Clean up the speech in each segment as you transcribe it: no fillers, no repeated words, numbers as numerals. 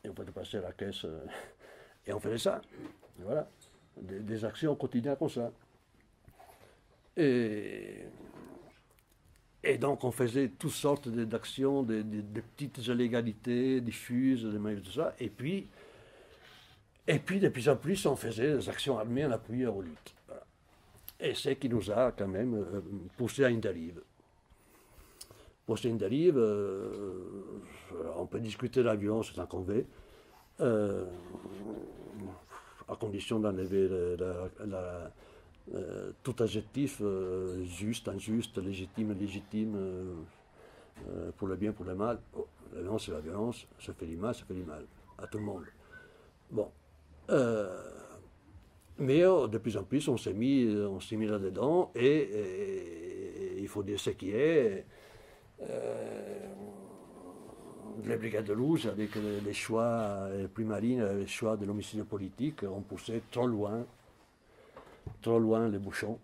et on faisait passer la caisse, et on faisait ça. Et voilà, des actions quotidiennes comme ça. Et, et donc on faisait toutes sortes d'actions, des petites illégalités diffuses, tout ça. Et puis de plus en plus, on faisait des actions armées en appui aux luttes. Voilà. Et c'est ce qui nous a quand même poussé à une dérive. Poussé à une dérive, on peut discuter de la violence tant qu'on veut, à condition d'enlever tout adjectif juste, injuste, légitime, illégitime, pour le bien, pour le mal. Oh, la violence, c'est la violence, ça fait du mal, à tout le monde. Bon. Mais de plus en plus, on s'est mis là-dedans, et il faut dire ce qui est. Les brigades de rouge, avec les choix plus malins, les choix de l'homicide politique, ont poussé trop loin les bouchons.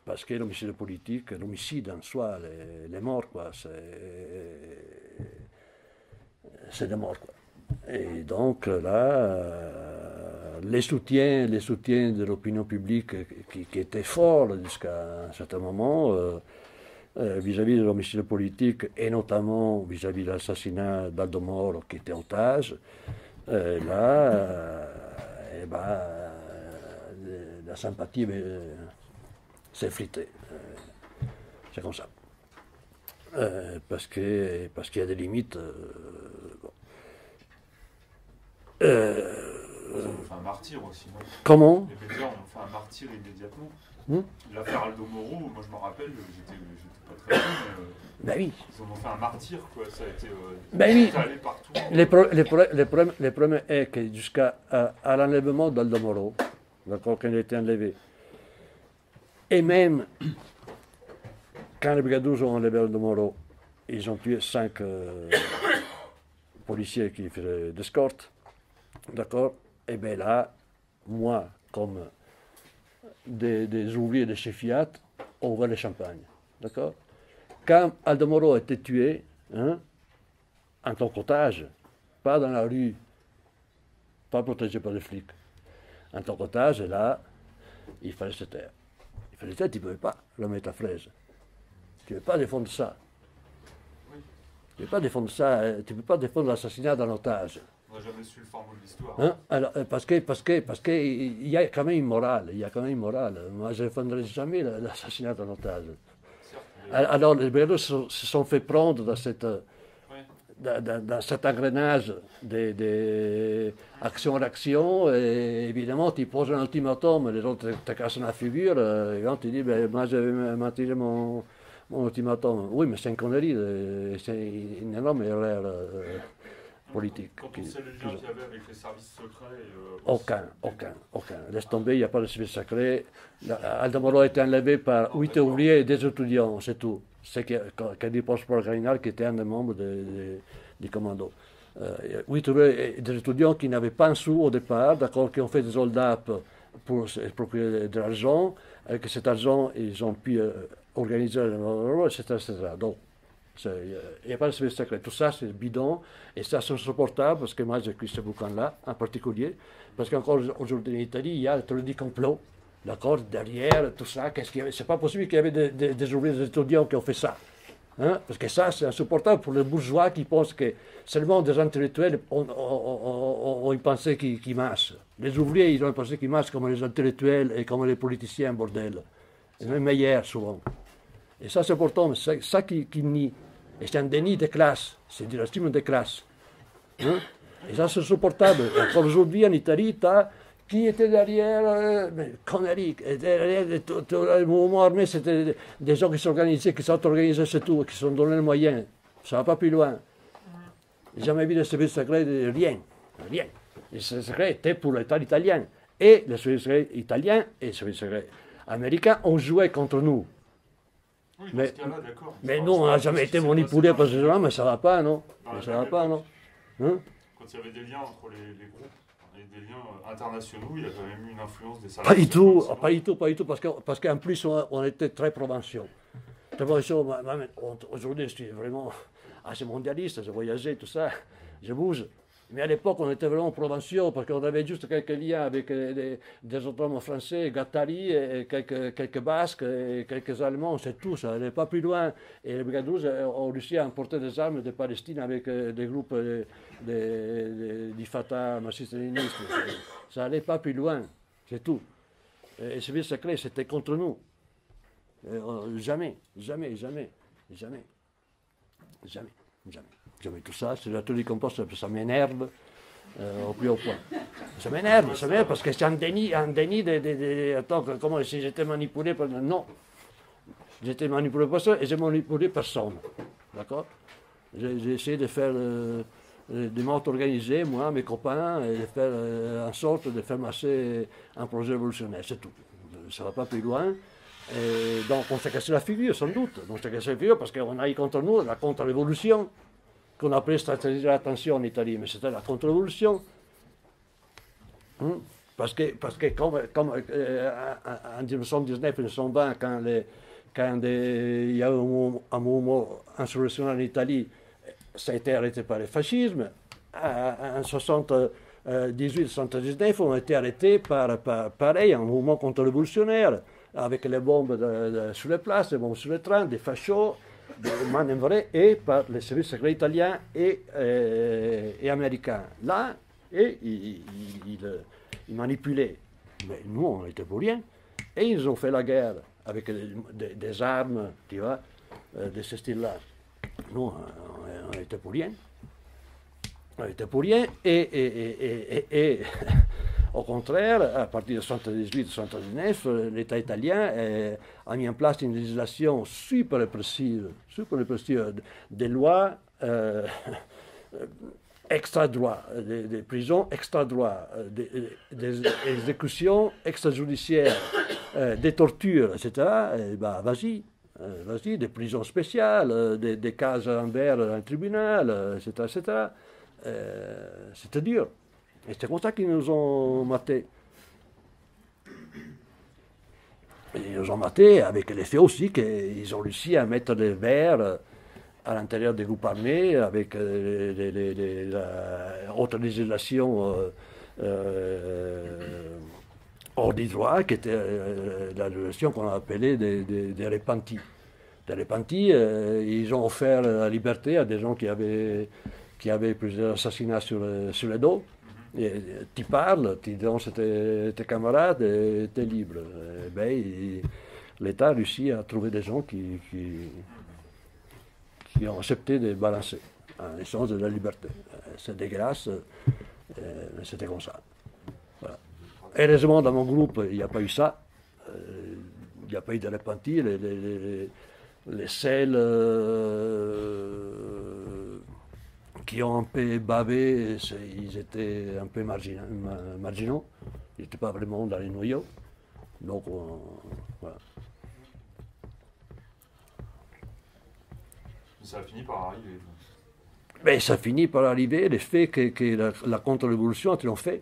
Parce que l'homicide politique, l'homicide en soi, les morts, quoi, c'est des morts, quoi. Et donc là, les soutiens de l'opinion publique qui étaient forts jusqu'à un certain moment, vis-à-vis de l'homicide politique, et notamment vis-à-vis de l'assassinat d'Aldo Moro qui était otage, là, la sympathie s'est effritée. C'est comme ça. Parce qu'il y a des limites. Bon. Ils ont fait un martyr aussi, non? Comment? Les médias ont fait un martyr immédiatement. L'affaire Aldo Moro, moi je me rappelle, j'étais pas très jeune, mais ben oui. Ils en ont fait un martyr, quoi. Ça a été ben oui. allé partout. Le problème est que jusqu'à l'enlèvement d'Aldo Moro, d'accord, quand il a été enlevé, et même quand les brigadeurs ont enlevé Aldo Moro, ils ont tué 5 policiers qui faisaient d'escorte, d'accord, et bien là, moi, comme des ouvriers de chez Fiat, on ouvert le champagne, d'accord. Quand Aldo Moro a été tué, en tant qu'otage, pas dans la rue, pas protégé par les flics, en tant qu'otage, et là, il fallait se taire. Il fallait se taire, tu ne pouvais pas le mettre à fraise. Tu ne peux pas défendre ça. Tu ne peux pas défendre ça, tu ne peux pas défendre l'assassinat d'un otage. On n'a jamais su le format de l'histoire. Alors, parce qu'il y a quand même une morale, Moi, je ne défendrai jamais l'assassinat d'un otage. Alors, les brigadeurs se sont fait prendre dans cet engrenage d'action-réaction, et évidemment, tu poses un ultimatum, les autres te cassent la figure, et là, tu dis, ben, moi, je vais maintenir mon ultimatum. Oui, mais c'est une connerie, c'est une énorme erreur politique. Quand on sait les liens qu'il y avait avec les services secrets... Aucun. Laisse tomber, il n'y a pas de service secret. Aldo Moro a été enlevé par 8 ouvriers et des étudiants, c'est tout. C'est qu'a dit Prosper Cardinal, qui était un des membres du commando. 8 ouvriers et des étudiants qui n'avaient pas un sou au départ, d'accord, qui ont fait des soldats pour se procurer de l'argent. Avec cet argent, ils ont pu organiser, etc. Donc, il n'y a pas de service secret. Tout ça, c'est bidon. Et ça, c'est insupportable, parce que moi, j'ai écrit ce bouquin-là, en particulier. Parce qu'encore aujourd'hui, en Italie, il y a le théorie du complot. D'accord, derrière, tout ça. C'est pas possible qu'il y avait des ouvriers, des étudiants qui ont fait ça. Parce que ça, c'est insupportable pour les bourgeois qui pensent que seulement des intellectuels ont une pensée qui marche. Les ouvriers, ils ont une pensée qui marche comme les intellectuels et comme les politiciens, bordel. Et même meilleurs, souvent. Et ça, c'est important, c'est ça qui nie. Et c'est un déni de classe, c'est du racisme de classe. Et ça, c'est insupportable. Et encore aujourd'hui, en Italie, qui était derrière conneries. Derrière le mouvement armé, c'était des gens qui s'organisaient, qui s'auto-organisaient, c'est tout, qui se sont donné les moyens. Ça ne va pas plus loin. J'ai jamais vu de service secret, rien. Les services secrets étaient pour l'État italien. Et les services secrets italiens et les services secrets américains ont joué contre nous. Oui, mais nous, on n'a jamais été manipulés par ces gens-là, mais ça ne va pas, non? Ça va pas, non? Quand il y avait des liens entre les groupes et des liens internationaux, il y a quand même eu une influence des salariés. Pas du tout, parce qu'en plus, on était très provinciaux. Aujourd'hui, je suis vraiment Ah, c'est mondialiste, j'ai voyagé, tout ça, je bouge. Mais à l'époque, on était vraiment provinciaux parce qu'on avait juste quelques liens avec des autonomes français, Gattari, et quelques Basques, et quelques Allemands, c'est tout, ça n'allait pas plus loin. Et les Brigades Rouges ont réussi à importer des armes de Palestine avec des groupes du Fatah, marxistes-léninistes. Ça n'allait pas plus loin, c'est tout. Et le service secret, c'était contre nous. Jamais, jamais, jamais, jamais, jamais, jamais. Jamais tout ça, c'est la théorie composte, ça m'énerve au plus haut point. Ça m'énerve parce que c'est un déni attends, comment si j'étais manipulé par... Non, j'étais manipulé par ça et j'ai manipulé personne. D'accord. J'ai essayé de faire des m'auto-organiser, moi, mes copains, et de faire en sorte de faire marcher un projet révolutionnaire, c'est tout. Ça ne va pas plus loin. Et donc on s'est cassé la figure, sans doute. On s'est cassé la figure parce qu'on a eu contre nous la contre-révolution, qu'on appelait stratégie de l'attention en Italie, mais c'était la contre-révolution. Parce que comme en 1919-1920, quand il y a eu un mouvement insurrectionnel en Italie, ça a été arrêté par le fascisme. En 1879, on a été arrêté par pareil, un mouvement contre-révolutionnaire, avec les bombes sur les places, les bombes sur les trains, des fachos, des manœuvres, et par les services secrets italiens et américains. Là, et ils manipulaient. Mais nous, on n'était pour rien. Et ils ont fait la guerre avec des armes, tu vois, de ce style-là. Nous, on n'était pour rien. On n'était pour rien. Et au contraire, à partir de 1978-1979, l'État italien a mis en place une législation super répressive, des lois extra-droit, des prisons extra-droit, des exécutions extrajudiciaires, des tortures, etc. Et bah, vas-y, des prisons spéciales, des cases en verre dans le tribunal, etc. etc. C'était dur. Et c'est comme ça qu'ils nous ont matés. Ils nous ont matés avec l'effet aussi qu'ils ont réussi à mettre des verres à l'intérieur des groupes armés avec la haute législation hors du droit, qui était la législation qu'on a appelée des repentis. Des repentis, ils ont offert la liberté à des gens qui avaient plusieurs assassinats sur le dos. Et tu parles, tu dénonces tes camarades et tu es libre. Et ben, l'État a réussi à trouver des gens qui ont accepté de balancer en échange de la liberté. C'est dégueulasse, mais c'était comme ça. Voilà. Heureusement, dans mon groupe, il n'y a pas eu ça. Il n'y a pas eu de repentis. Les seuls qui ont un peu bavé, ils étaient un peu marginaux. Ils n'étaient pas vraiment dans les noyaux. Donc, voilà. Ça a fini par arriver. Mais ça finit par arriver, le fait que la contre-révolution a triomphé.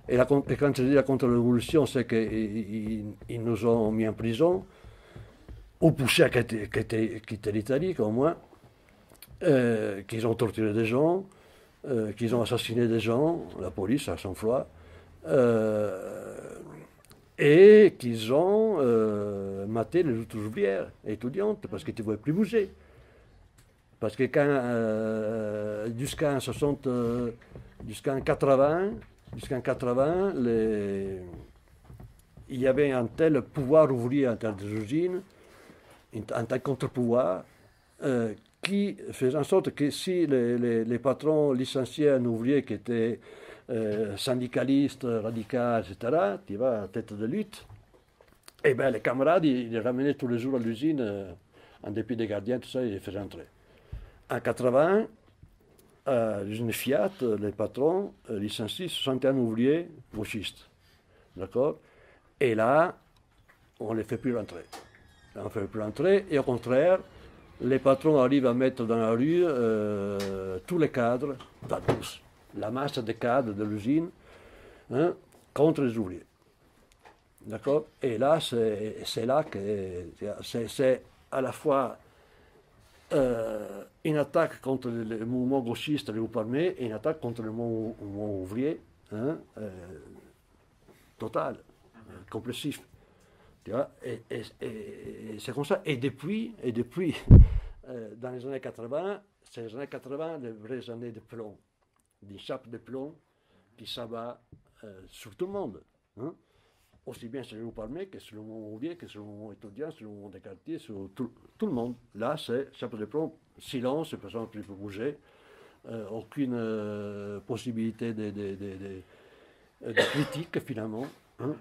Et quand je dis la contre-révolution, c'est qu'ils nous ont mis en prison, ou poussés à quitter l'Italie, comme moi, qu'ils ont torturé des gens, qu'ils ont assassiné des gens, la police à son froid, et qu'ils ont maté les autres ouvrières et étudiantes parce qu'ils ne pouvaient plus bouger. Parce que jusqu'en 80, il y avait un tel pouvoir ouvrier en termes des usines, un tel contre-pouvoir, qui faisait en sorte que si les patrons licenciaient un ouvrier qui était syndicaliste, radical, etc., qui va à la tête de lutte, et bien les camarades, ils les ramenaient tous les jours à l'usine, en dépit des gardiens, tout ça, ils les faisaient entrer. En 80, à l'usine Fiat, les patrons licencient 61 ouvriers gauchistes. D'accord? Et là, on ne les fait plus rentrer. On ne fait plus rentrer, et au contraire, les patrons arrivent à mettre dans la rue tous les cadres, pas tous, la masse des cadres de l'usine, hein, contre les ouvriers. D'accord? Et là, c'est là que c'est à la fois une attaque contre le mouvement gauchiste, le groupe armé, et une attaque contre le mouvement ouvrier, hein, total, compulsif. Tu vois, et c'est comme ça. Et depuis dans les années 80, c'est les années 80, les vraies années de plomb, d'une chape de plomb qui s'abat sur tout le monde. Hein. Aussi bien sur le groupe armé que sur le mouvement ouvrier, que sur le mouvement étudiant, sur le mouvement des quartiers, sur tout le monde. Là, c'est chape de plomb, silence, personne ne peut bouger, aucune possibilité de critique finalement. Hein.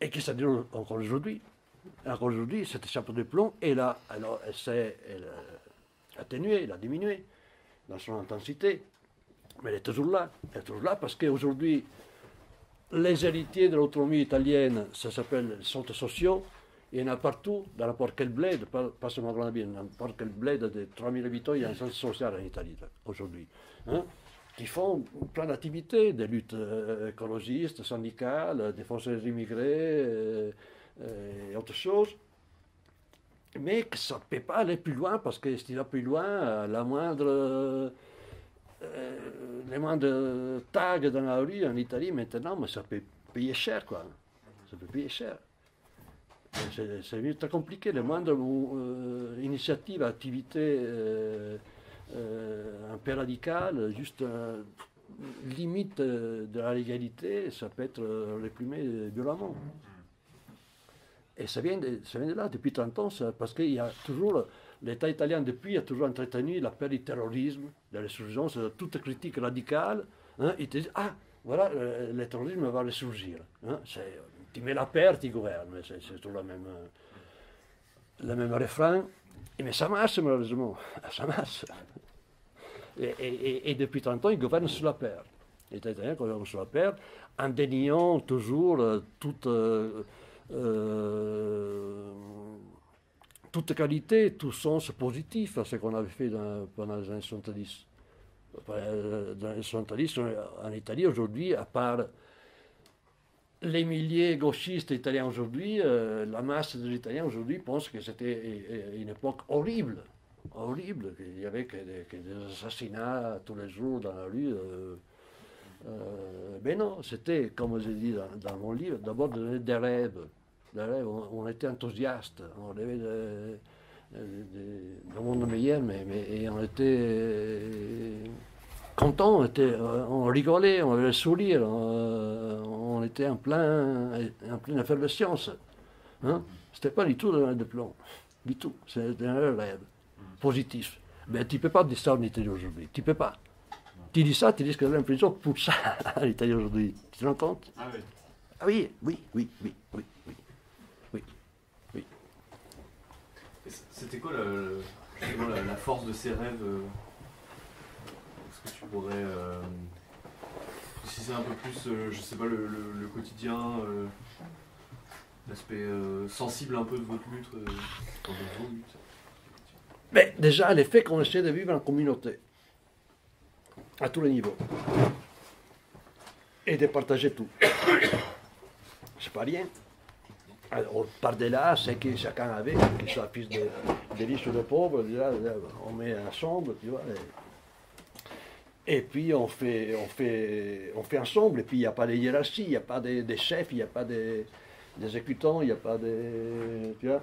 Et que ça dure encore aujourd'hui. Encore aujourd'hui, cette chape de plomb est là. Alors, elle s'est atténuée, elle a diminué dans son intensité. Mais elle est toujours là. Elle est toujours là parce qu'aujourd'hui, les héritiers de l'autonomie italienne, ça s'appelle les centres sociaux. Il y en a partout, dans n'importe quel bled, pas seulement Grenabie, dans n'importe quel bled de 3000 habitants, il y a un centre social en Italie aujourd'hui. Hein, qui font plein d'activités, des luttes écologistes, syndicales, défense des immigrés et autre chose. Mais que ça ne peut pas aller plus loin parce que s'il va plus loin, les moindres tags dans la rue en Italie maintenant, mais ça peut payer cher, quoi. Ça peut payer cher. C'est très compliqué. Les moindres initiatives, activités un peu radicales, juste limite de la légalité, ça peut être réprimé violemment. Et ça vient de là, depuis 30 ans, parce qu'il y a toujours, l'État italien depuis a toujours entretenu la peur du terrorisme, de l'insurgence, de toute critique radicale. Hein, il te dit, ah, voilà, le terrorisme va ressurgir. Hein, tu mets la peur, tu gouvernes, c'est toujours le même refrain. Mais ça marche malheureusement, ça marche. Et depuis 30 ans, ils gouvernent sous la peur. Les Italiens gouvernent sous la peur, en déniant toujours toute qualité, tout sens positif à ce qu'on avait fait pendant les années 70. Dans les années 70, en Italie aujourd'hui, à part les milliers gauchistes italiens aujourd'hui, la masse des Italiens aujourd'hui pense que c'était une époque horrible. Horrible, qu'il y avait que des assassinats tous les jours dans la rue. Mais non, c'était, comme j'ai dit dans mon livre, d'abord des rêves. On était enthousiastes, on rêvait d'un monde meilleur, et on était contents, on rigolait, on avait le sourire, on était en pleine effervescence. Hein? C'était pas du tout de plomb, du tout, c'était un rêve positif. Mais tu ne peux pas dire ça en Italie aujourd'hui, tu ne peux pas. Tu dis ça, tu risques d'aller en prison pour ça en Italie aujourd'hui. Tu te rends compte? Ah oui. Ah oui, oui. C'était quoi la force de ces rêves? Est-ce que tu pourrais préciser un peu plus, je sais pas, le quotidien, l'aspect sensible un peu de votre lutte, de vos luttes? Mais déjà, le fait qu'on essaie de vivre en communauté, à tous les niveaux, et de partager tout. C'est pas rien. Alors, par-delà, c'est que chacun avait, qu'il soit fils de riches ou de pauvres, on met ensemble, tu vois. Et puis on fait ensemble, et puis il n'y a pas de hiérarchie, il n'y a pas de chefs, il n'y a pas d'exécutants, il n'y a pas de... Tu vois.